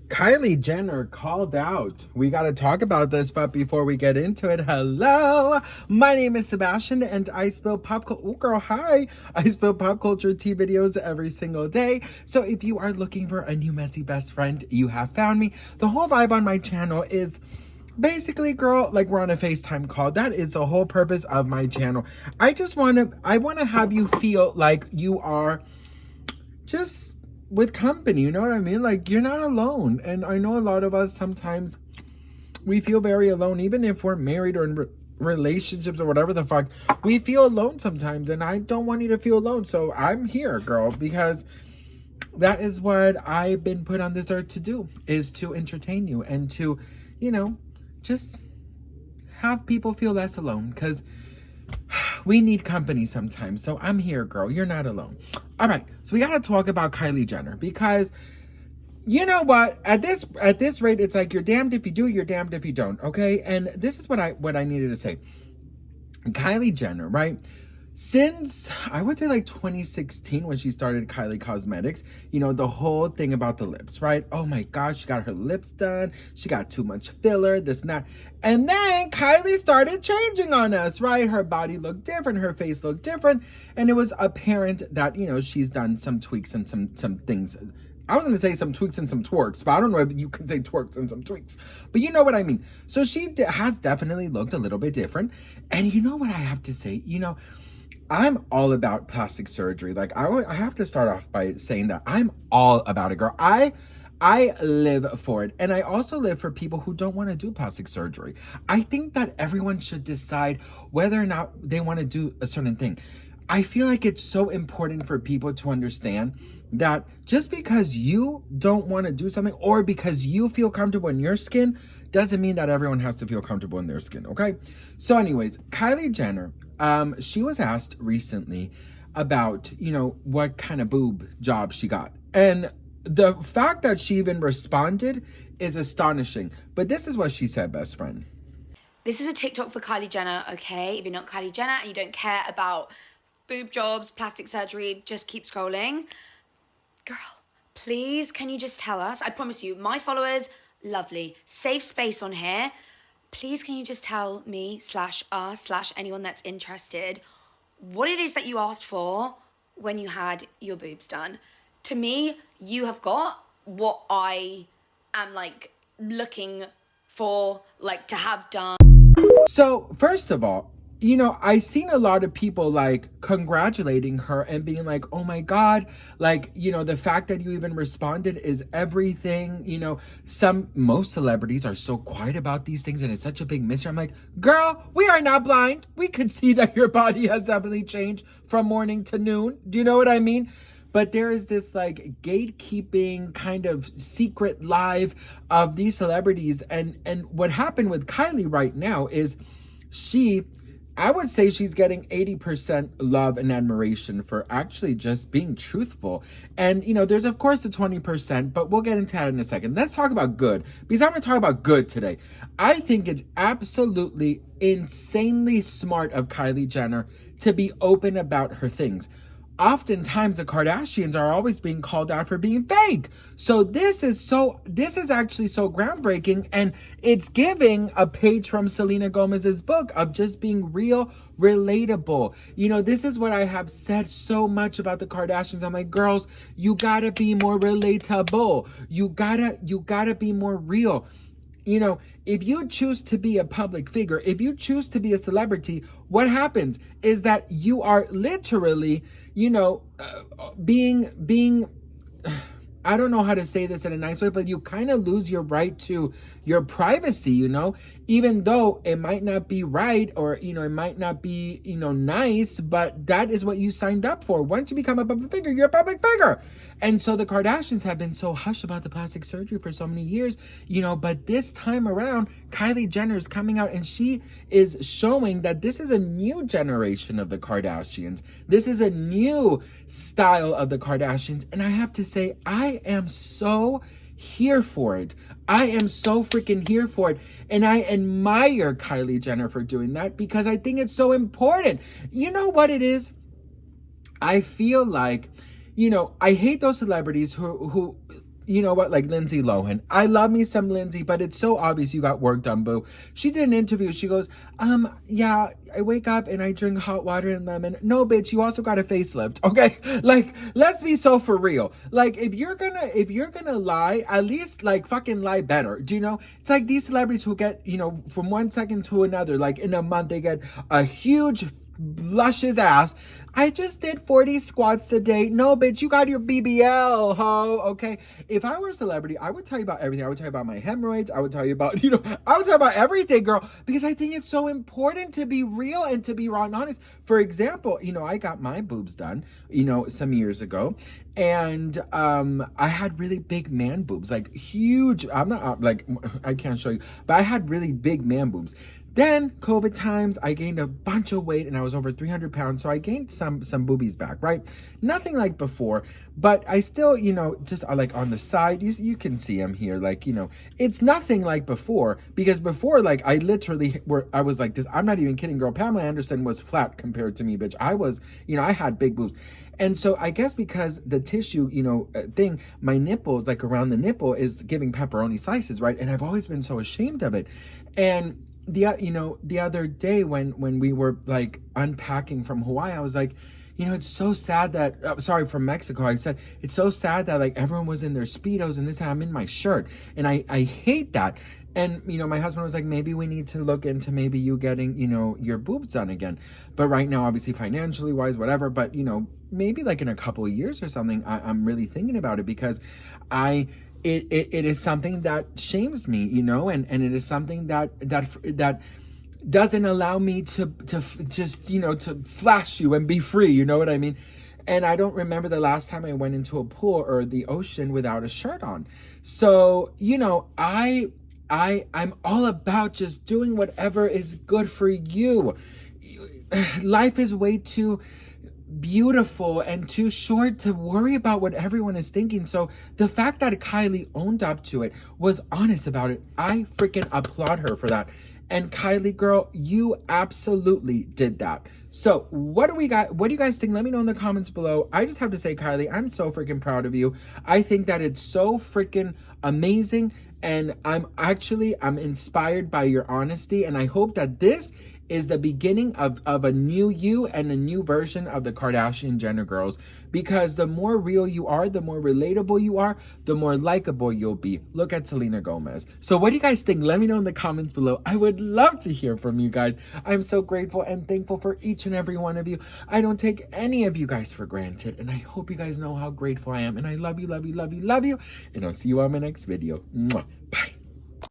Kylie Jenner called out. We got to talk about this, but before we get into it, hello. My name is Sebastian, and I spill pop culture. Oh, girl, hi. I spill pop culture tea videos every single day. So if you are looking for a new messy best friend, you have found me. The whole vibe on my channel is basically, girl, like we're on a FaceTime call. That is the whole purpose of my channel. I want to have you feel like you are just with company, you know what I mean? Like, you're not alone. And I know a lot of us sometimes we feel very alone, even if we're married or in relationships or whatever the fuck. We feel alone sometimes, and I don't want you to feel alone. So I'm here, girl, because that is what I've been put on this earth to do, is to entertain you and to, just have people feel less alone, because we need company sometimes. So I'm here, girl. You're not alone. All right. So we got to talk about Kylie Jenner, because you know what? At this rate, it's like you're damned if you do, you're damned if you don't. Okay. And this is what I needed to say. Kylie Jenner, right? Since I would say like 2016, when she started Kylie Cosmetics, the whole thing about the lips, right? Oh my gosh, she got her lips done. She got too much filler, this and that. And then Kylie started changing on us, right? Her body looked different, her face looked different. And it was apparent that, she's done some tweaks and some things. I was going to say some tweaks and some twerks, but I don't know if you can say twerks and some tweaks. But you know what I mean. So she has definitely looked a little bit different. And you know what I have to say? I'm all about plastic surgery. Like, I have to start off by saying that I'm all about it, girl. I live for it. And I also live for people who don't want to do plastic surgery. I think that everyone should decide whether or not they want to do a certain thing. I feel like it's so important for people to understand that just because you don't want to do something, or because you feel comfortable in your skin, doesn't mean that everyone has to feel comfortable in their skin, okay? So anyways, Kylie Jenner, she was asked recently about, what kind of boob job she got. And the fact that she even responded is astonishing. But this is what she said, best friend. This is a TikTok for Kylie Jenner, okay? If you're not Kylie Jenner and you don't care about boob jobs, plastic surgery, just keep scrolling. Girl, please, can you just tell us? I promise you, my followers, lovely. Safe space on here. Please, can you just tell me /us/ anyone that's interested what it is that you asked for when you had your boobs done? To me, you have got what I am looking for, to have done. So first of all, I seen a lot of people congratulating her and being like, oh my God, the fact that you even responded is everything. Most celebrities are so quiet about these things and it's such a big mystery. I'm like, girl, we are not blind. We could see that your body has definitely changed from morning to noon. Do you know what I mean? But there is this gatekeeping kind of secret life of these celebrities. And what happened with Kylie right now is I would say she's getting 80% love and admiration for actually just being truthful. And, there's of course the 20%, but we'll get into that in a second. Let's talk about good, because I'm going to talk about good today. I think it's absolutely insanely smart of Kylie Jenner to be open about her things. Oftentimes the Kardashians are always being called out for being fake. So this is actually so groundbreaking, and it's giving a page from Selena Gomez's book of just being real, relatable. This is what I have said so much about the Kardashians. I'm like, girls, you gotta be more relatable. You gotta be more real. If you choose to be a public figure, if you choose to be a celebrity, what happens is that you are literally, being, I don't know how to say this in a nice way, but you kind of lose your right to your privacy, even though it might not be right, or, it might not be, nice, but that is what you signed up for. Once you become a public figure, you're a public figure. And so the Kardashians have been so hush about the plastic surgery for so many years, but this time around, Kylie Jenner is coming out and she is showing that this is a new generation of the Kardashians. This is a new style of the Kardashians. And I have to say, I am so here for it. I am so freaking here for it. And I admire Kylie Jenner for doing that, because I think it's so important. You know what it is? I feel like, I hate those celebrities who you know what, like Lindsay Lohan. I love me some Lindsay, but it's so obvious you got work done, boo. She did an interview. She goes, yeah, I wake up and I drink hot water and lemon. No, bitch, you also got a facelift, okay? Like, let's be so for real. Like, if you're gonna lie, at least like fucking lie better. Do you know? It's like these celebrities who get, you know, from one second to another, like in a month, they get a huge luscious ass. I just did 40 squats today. No, bitch, you got your BBL, ho. Okay. If I were a celebrity, I would tell you about everything. I would tell you about my hemorrhoids. I would tell you about, you know, I would tell you about everything, girl, because I think it's so important to be real and to be raw and honest. For example, you know, I got my boobs done, you know, some years ago. And I had really big man boobs, like huge. I'm not like, I can't show you, but I had really big man boobs. Then COVID times, I gained a bunch of weight and I was over 300 pounds. So I gained some boobies back, right? Nothing like before, but I still, you know, just like on the side, you can see them here. Like, you know, it's nothing like before, because before, like I literally I was like this. I'm not even kidding, girl. Pamela Anderson was flat compared to me, bitch. I was, you know, I had big boobs. And so I guess because the tissue, you know, thing, my nipples, like around the nipple is giving pepperoni slices, right? And I've always been so ashamed of it. And the other day when we were like unpacking from Hawaii, I was like, you know, it's so sad that, sorry, from Mexico, I said, it's so sad that like everyone was in their Speedos and this time I'm in my shirt. And I hate that. And, you know, my husband was like, maybe we need to look into maybe you getting, you know, your boobs done again. But right now, obviously financially wise, whatever, but, you know, maybe like in a couple of years or something, I'm really thinking about it, because it is something that shames me, you know, and it is something that doesn't allow me to just, you know, to flash you and be free, you know what I mean? And I don't remember the last time I went into a pool or the ocean without a shirt on. So, you know, I'm all about just doing whatever is good for you. Life is way too beautiful and too short to worry about what everyone is thinking. So the fact that Kylie owned up to it, was honest about it, I freaking applaud her for that. And Kylie, girl, you absolutely did that. So what do we got? What do you guys think? Let me know in the comments below. I just have to say, Kylie, I'm so freaking proud of you. I think that it's so freaking amazing. And I'm inspired by your honesty. And I hope that this is the beginning of a new you and a new version of the Kardashian Jenner girls. Because the more real you are, the more relatable you are, the more likable you'll be. Look at Selena Gomez. So what do you guys think? Let me know in the comments below. I would love to hear from you guys. I'm so grateful and thankful for each and every one of you. I don't take any of you guys for granted. And I hope you guys know how grateful I am. And I love you, love you, love you, love you. And I'll see you on my next video. Mwah. Bye.